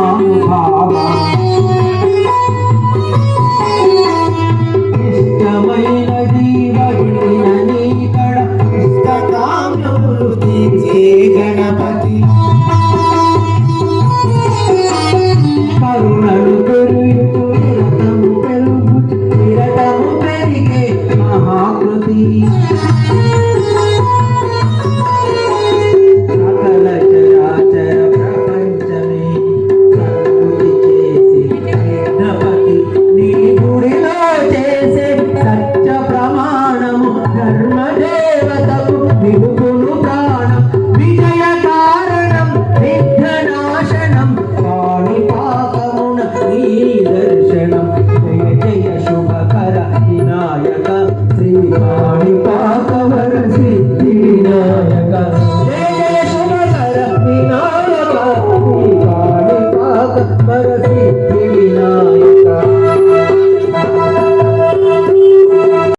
మహానుభావ ఇష్టమైన జీవగిన నీకడ ఇష్టకామ్యములు తీర్చే గణపతి కరుణలు పెరుగు నిరతము పెరిగే మహాకృతి సకల చరాచర ప్రపంచమే సంకృతి చేసి గణపతి నీ గుడిలో చేసే సత్య ప్రమాణము ధర్మదేవతకు నిలుపును ప్రాణం విజయ కారణం విఘ్ననాశనం పాణిపాకమున నీ దర్శనం జయ జయ శుభకర వినాయక శ్రీ పాణిపాకవర సిద్ధి వినాయక జయ జయ శుభకర వినాయక శ్రీ పాణిపాకవర సిద్ధి వినాయక